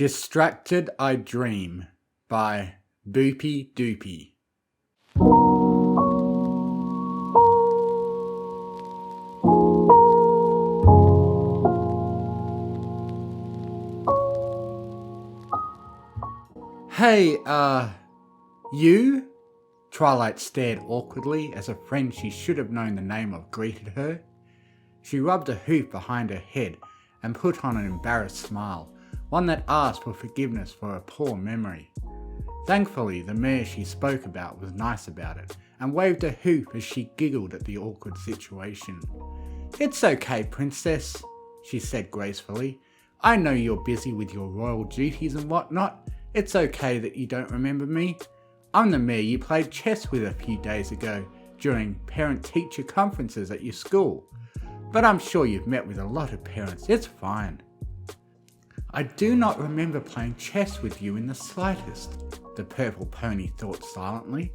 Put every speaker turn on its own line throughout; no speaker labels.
Distracted I Dream by Boopy Doopy. Hey, you? Twilight stared awkwardly as a friend she should have known the name of greeted her. She rubbed a hoof behind her head and put on an embarrassed smile, one that asked for forgiveness for a poor memory. Thankfully, the mayor she spoke about was nice about it and waved a hoof as she giggled at the awkward situation. "It's okay, princess," she said gracefully. "I know you're busy with your royal duties and whatnot. It's okay that you don't remember me. I'm the mayor you played chess with a few days ago during parent-teacher conferences at your school. But I'm sure you've met with a lot of parents. It's fine." "I do not remember playing chess with you in the slightest," the purple pony thought silently.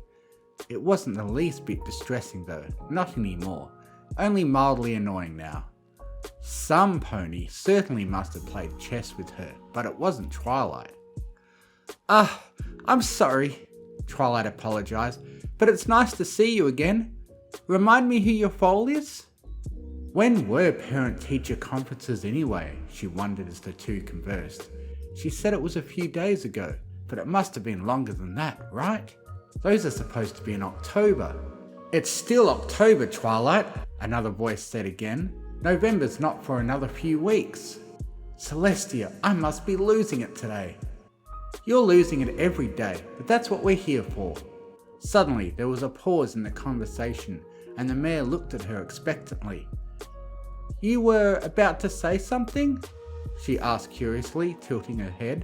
It wasn't the least bit distressing though, not anymore, only mildly annoying now. Some pony certainly must have played chess with her, but it wasn't Twilight. I'm sorry," Twilight apologised, "but it's nice to see you again. Remind me who your foal is?" When were parent-teacher conferences anyway? She wondered as the two conversed. She said it was a few days ago, but it must have been longer than that, right? Those are supposed to be in October. "It's still October, Twilight," another voice said again. "November's not for another few weeks." "Celestia, I must be losing it today." "You're losing it every day, but that's what we're here for." Suddenly, there was a pause in the conversation, and the mayor looked at her expectantly. "You were about to say something?" she asked curiously, tilting her head.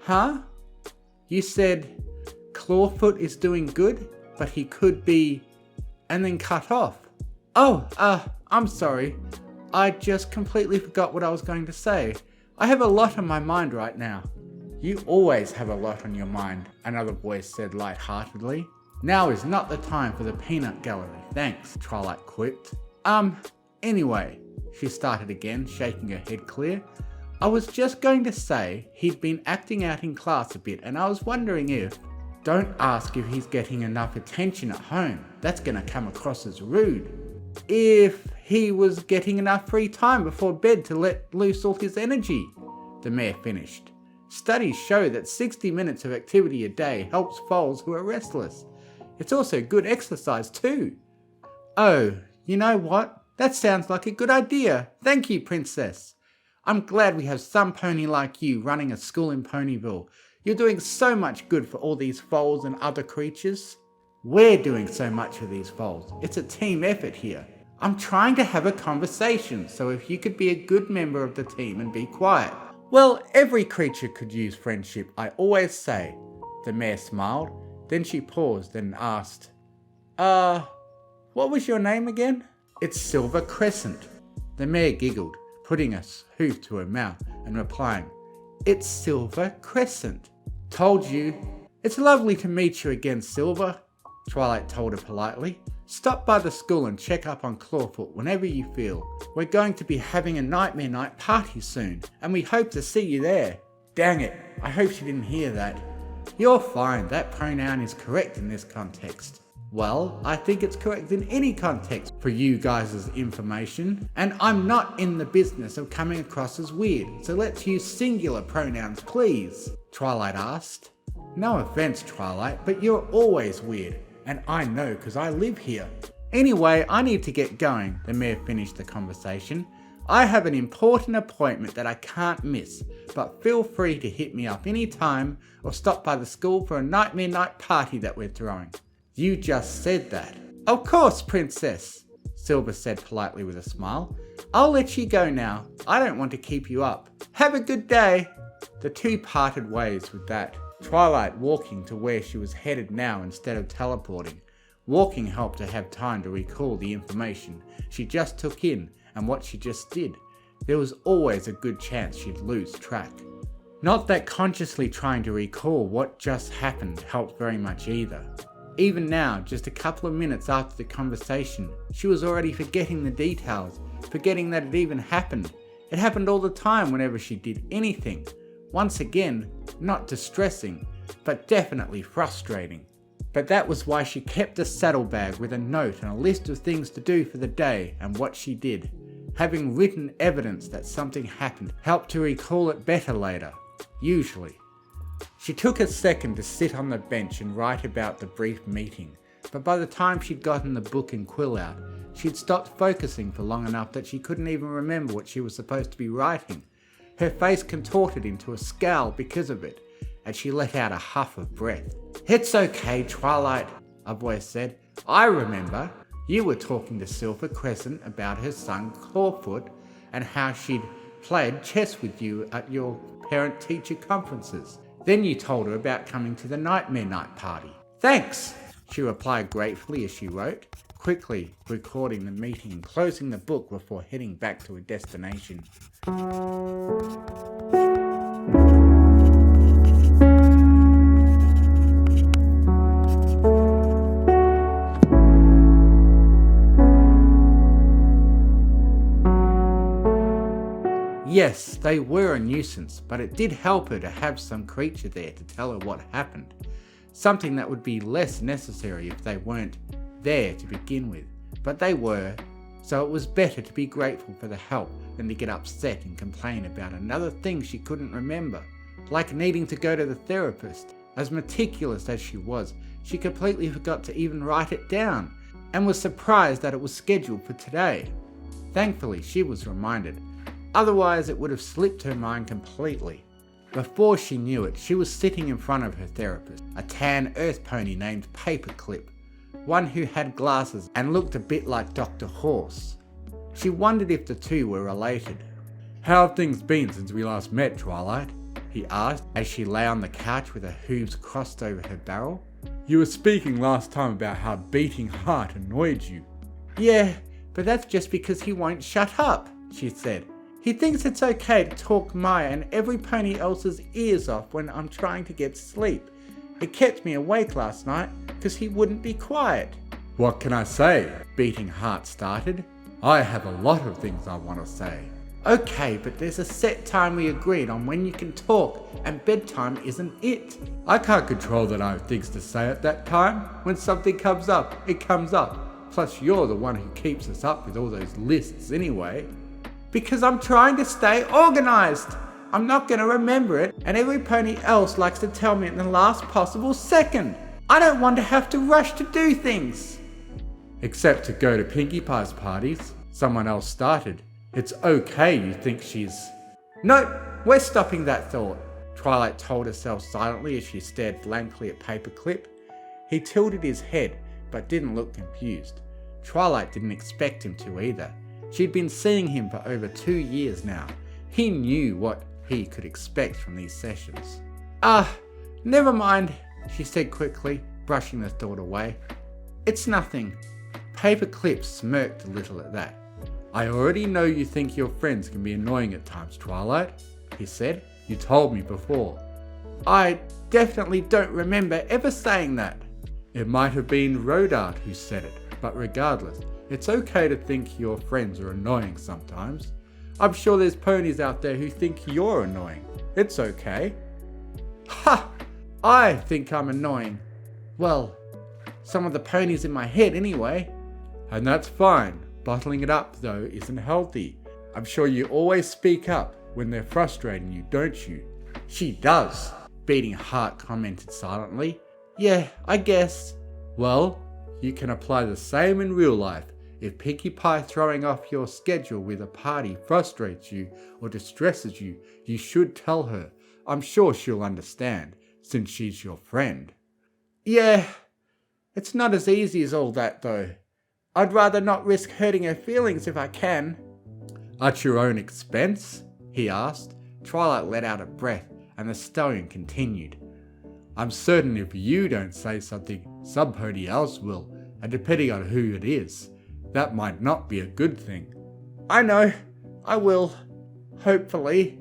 "Huh? You said Clawfoot is doing good, but he could be..." and then cut off. I'm sorry. I just completely forgot what I was going to say. I have a lot on my mind right now." "You always have a lot on your mind," another voice said light-heartedly. "Now is not the time for the peanut gallery, thanks," Twilight quipped. Anyway," she started again, shaking her head clear. "I was just going to say he'd been acting out in class a bit and I was wondering if..." "Don't ask if he's getting enough attention at home. That's going to come across as rude." "If he was getting enough free time before bed to let loose all his energy," the mayor finished. "Studies show that 60 minutes of activity a day helps foals who are restless. It's also good exercise too." "Oh, you know what? That sounds like a good idea. Thank you, Princess. I'm glad we have some pony like you running a school in Ponyville. You're doing so much good for all these foals and other creatures." "We're doing so much for these foals. It's a team effort here. I'm trying to have a conversation, so if you could be a good member of the team and be quiet." "Well, every creature could use friendship, I always say." The mayor smiled. Then she paused and asked, what was your name again?" "It's Silver Crescent." The mayor giggled, putting a hoof to her mouth and replying, "It's Silver Crescent." "Told you." "It's lovely to meet you again, Silver," Twilight told her politely. "Stop by the school and check up on Clawfoot whenever you feel. We're going to be having a Nightmare Night party soon, and we hope to see you there." "Dang it, I hope she didn't hear that." "You're fine, that pronoun is correct in this context." "Well, I think it's correct in any context for you guys' information, and I'm not in the business of coming across as weird, so let's use singular pronouns, please," Twilight asked. "No offense, Twilight, but you're always weird, and I know because I live here." "Anyway, I need to get going," the mayor finished the conversation. "I have an important appointment that I can't miss, but feel free to hit me up anytime or stop by the school for a Nightmare Night party that we're throwing." "You just said that." "Of course, Princess," Silver said politely with a smile. "I'll let you go now. I don't want to keep you up. Have a good day." The two parted ways with that, Twilight walking to where she was headed now instead of teleporting. Walking helped her have time to recall the information she just took in and what she just did. There was always a good chance she'd lose track. Not that consciously trying to recall what just happened helped very much either. Even now, just a couple of minutes after the conversation, she was already forgetting the details, forgetting that it even happened. It happened all the time whenever she did anything. Once again, not distressing, but definitely frustrating. But that was why she kept a saddlebag with a note and a list of things to do for the day and what she did. Having written evidence that something happened helped to recall it better later, usually. She took a second to sit on the bench and write about the brief meeting, but by the time she'd gotten the book and quill out, she'd stopped focusing for long enough that she couldn't even remember what she was supposed to be writing. Her face contorted into a scowl because of it, and she let out a huff of breath. "It's okay, Twilight," a voice said. "I remember. You were talking to Silver Crescent about her son Clawfoot and how she'd played chess with you at your parent-teacher conferences. Then you told her about coming to the Nightmare Night party." "Thanks," she replied gratefully as she wrote, quickly recording the meeting and closing the book before heading back to her destination. Yes, they were a nuisance, but it did help her to have some creature there to tell her what happened. Something that would be less necessary if they weren't there to begin with, but they were, so it was better to be grateful for the help than to get upset and complain about another thing she couldn't remember, like needing to go to the therapist. As meticulous as she was, she completely forgot to even write it down, and was surprised that it was scheduled for today. Thankfully, she was reminded. Otherwise, it would have slipped her mind completely. Before she knew it, she was sitting in front of her therapist, a tan earth pony named Paperclip, one who had glasses and looked a bit like Dr. Horse. She wondered if the two were related. "How have things been since we last met, Twilight?" he asked as she lay on the couch with her hooves crossed over her barrel. "You were speaking last time about how Beating Heart annoyed you." "Yeah, but that's just because he won't shut up," she said. "He thinks it's okay to talk Maya and every pony else's ears off when I'm trying to get sleep. It kept me awake last night because he wouldn't be quiet." "What can I say?" Beating Heart started. "I have a lot of things I want to say." "Okay, but there's a set time we agreed on when you can talk, and bedtime isn't it." "I can't control that I have things to say at that time. When something comes up, it comes up. Plus you're the one who keeps us up with all those lists anyway." "Because I'm trying to stay organised. I'm not going to remember it, and every pony else likes to tell me in the last possible second. I don't want to have to rush to do things." "Except to go to Pinkie Pie's parties," someone else started. "It's okay you think she's..." "No, we're stopping that thought," Twilight told herself silently as she stared blankly at Paperclip. He tilted his head, but didn't look confused. Twilight didn't expect him to either. She'd been seeing him for over 2 years now. He knew what he could expect from these sessions. Never mind," she said quickly, brushing the thought away. "It's nothing." Paperclip smirked a little at that. "I already know you think your friends can be annoying at times, Twilight," he said. "You told me before." "I definitely don't remember ever saying that." "It might have been Rodart who said it, but regardless, it's okay to think your friends are annoying sometimes. I'm sure there's ponies out there who think you're annoying. It's okay." "Ha! I think I'm annoying. Well, some of the ponies in my head anyway." "And that's fine. Bottling it up, though, isn't healthy. I'm sure you always speak up when they're frustrating you, don't you?" "She does," Beating Heart commented silently. "Yeah, I guess." "Well, you can apply the same in real life. If Pinkie Pie throwing off your schedule with a party frustrates you or distresses you, you should tell her. I'm sure she'll understand, since she's your friend." "Yeah, it's not as easy as all that though. I'd rather not risk hurting her feelings if I can." "At your own expense?" he asked. Twilight let out a breath, and the stallion continued. "I'm certain if you don't say something, somebody else will, and depending on who it is, that might not be a good thing." "I know. I will. Hopefully."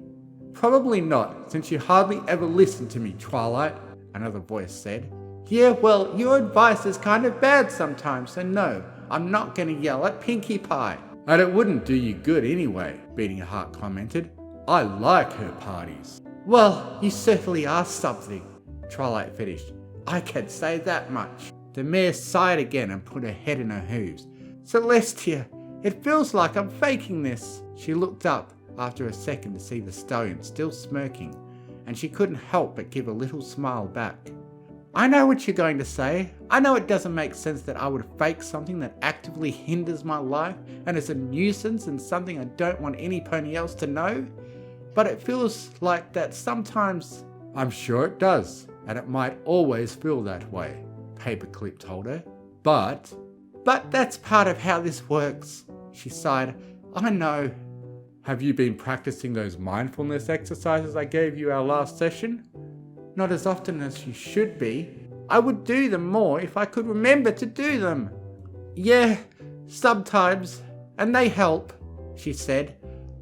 "Probably not, since you hardly ever listen to me, Twilight," another voice said. "Yeah, well, your advice is kind of bad sometimes, so no, I'm not going to yell at Pinkie Pie." "And it wouldn't do you good anyway," Beating Heart commented. "I like her parties." Well, you certainly are something, Twilight finished. I can say that much. The mare sighed again and put her head in her hooves. Celestia, it feels like I'm faking this. She looked up after a second to see the stallion still smirking, and she couldn't help but give a little smile back. I know what you're going to say. I know it doesn't make sense that I would fake something that actively hinders my life and is a nuisance and something I don't want any pony else to know. But it feels like that sometimes. I'm sure it does, and it might always feel that way, Paperclip told her. But that's part of how this works, she sighed. I know. Have you been practicing those mindfulness exercises I gave you our last session? Not as often as you should be. I would do them more if I could remember to do them. Yeah, sometimes, and they help, she said.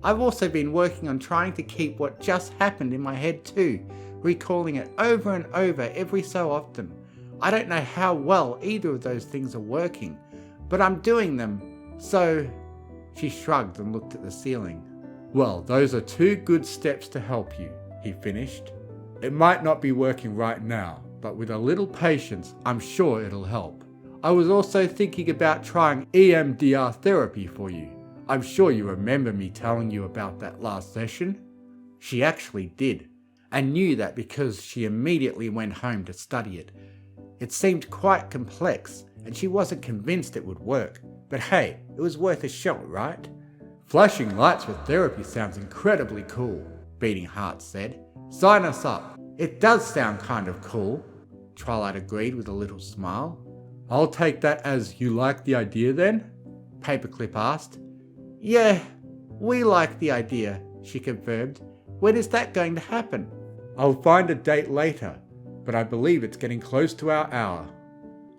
I've also been working on trying to keep what just happened in my head too, recalling it over and over every so often. I don't know how well either of those things are working, but I'm doing them, so. She shrugged and looked at the ceiling. Well, those are 2 good steps to help you, he finished. It might not be working right now, but with a little patience, I'm sure it'll help. I was also thinking about trying EMDR therapy for you. I'm sure you remember me telling you about that last session. She actually did, and knew that because she immediately went home to study it. It seemed quite complex, and she wasn't convinced it would work. But hey, it was worth a shot, right? Flashing lights with therapy sounds incredibly cool, Beating Heart said. Sign us up. It does sound kind of cool, Twilight agreed with a little smile. I'll take that as you like the idea then? Paperclip asked. Yeah, we like the idea, she confirmed. When is that going to happen? I'll find a date later, but I believe it's getting close to our hour.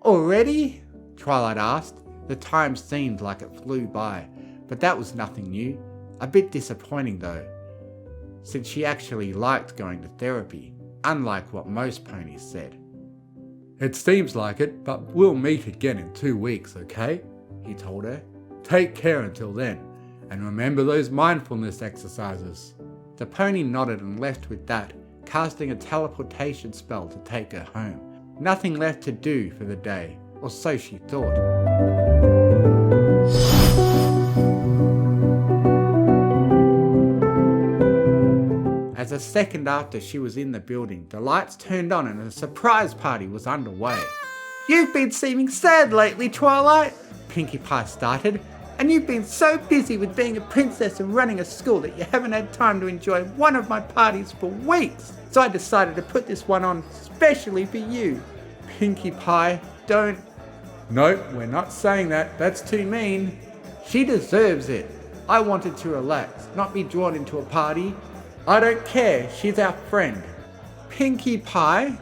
Already? Twilight asked. The time seemed like it flew by, but that was nothing new. A bit disappointing though, since she actually liked going to therapy, unlike what most ponies said. It seems like it, but we'll meet again in 2 weeks, okay? He told her. Take care until then, and remember those mindfulness exercises. The pony nodded and left with that, casting a teleportation spell to take her home. Nothing left to do for the day, or so she thought. As a second after she was in the building, the lights turned on and a surprise party was underway. You've been seeming sad lately, Twilight, Pinkie Pie started, and you've been so busy with being a princess and running a school that you haven't had time to enjoy one of my parties for weeks. So I decided to put this one on specially for you. Pinkie Pie, don't. Nope, we're not saying that. That's too mean. She deserves it. I wanted to relax, not be drawn into a party. I don't care, she's our friend. Pinkie Pie?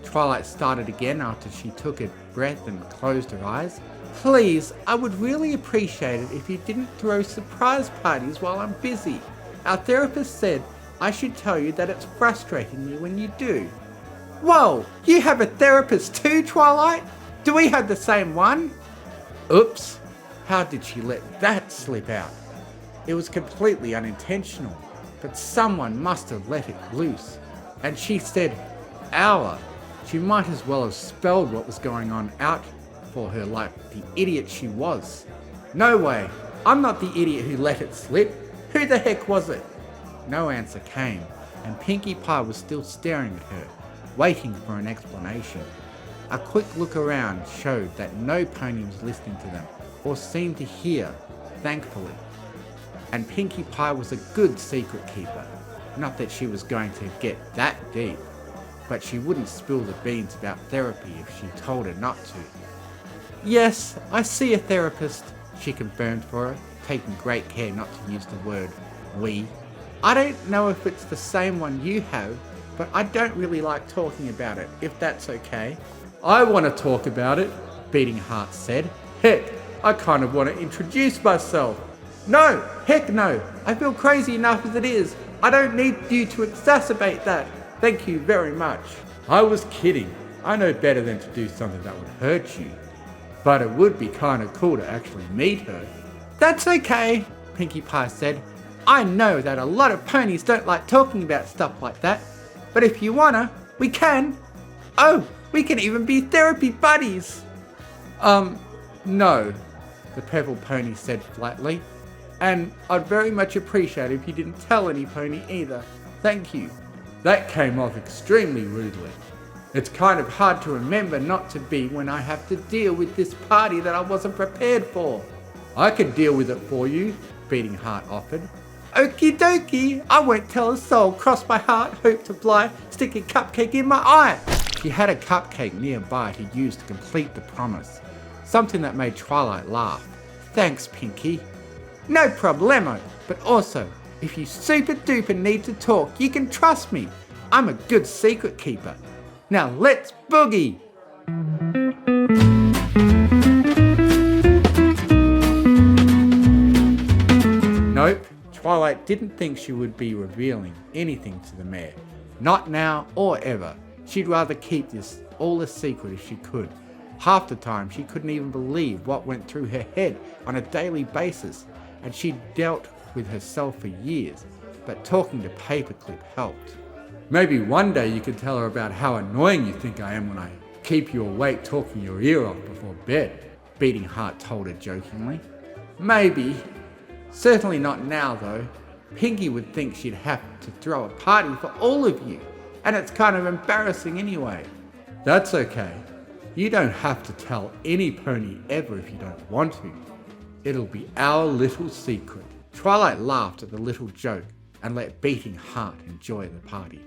Twilight started again after she took a breath and closed her eyes. Please, I would really appreciate it if you didn't throw surprise parties while I'm busy. Our therapist said I should tell you that it's frustrating me when you do. Whoa, you have a therapist too, Twilight? Do we have the same one? Oops, how did she let that slip out? It was completely unintentional, but someone must have let it loose. And she said, our. She might as well have spelled what was going on out for her like the idiot she was. No way, I'm not the idiot who let it slip. Who the heck was it? No answer came, and Pinkie Pie was still staring at her, waiting for an explanation. A quick look around showed that no pony was listening to them, or seemed to hear, thankfully. And Pinkie Pie was a good secret keeper. Not that she was going to get that deep, but she wouldn't spill the beans about therapy if she told her not to. Yes, I see a therapist, she confirmed for her, taking great care not to use the word we. I don't know if it's the same one you have, but I don't really like talking about it, if that's okay. I want to talk about it, Beating Heart said. Heck, I kind of want to introduce myself. No, heck no, I feel crazy enough as it is. I don't need you to exacerbate that. Thank you very much. I was kidding. I know better than to do something that would hurt you. But it would be kind of cool to actually meet her. That's okay, Pinkie Pie said. I know that a lot of ponies don't like talking about stuff like that, but if you wanna, we can. Oh, we can even be therapy buddies. No, the purple pony said flatly. And I'd very much appreciate it if you didn't tell any pony either. Thank you. That came off extremely rudely. It's kind of hard to remember not to be when I have to deal with this party that I wasn't prepared for. I could deal with it for you, Beating Heart offered. Okie dokie, I won't tell a soul, cross my heart, hope to fly, stick a cupcake in my eye. She had a cupcake nearby to use to complete the promise, something that made Twilight laugh. Thanks, Pinky. No problemo, but also, if you super duper need to talk, you can trust me. I'm a good secret keeper. Now let's boogie! Nope, Twilight didn't think she would be revealing anything to the mayor. Not now or ever. She'd rather keep this all a secret if she could. Half the time she couldn't even believe what went through her head on a daily basis, and she'd dealt with herself for years, but talking to Paperclip helped. Maybe one day you could tell her about how annoying you think I am when I keep you awake talking your ear off before bed, Beating Heart told her jokingly. Maybe. Certainly not now though. Pinky would think she'd have to throw a party for all of you, and it's kind of embarrassing anyway. That's okay. You don't have to tell any pony ever if you don't want to. It'll be our little secret. Twilight laughed at the little joke and let Beating Heart enjoy the party.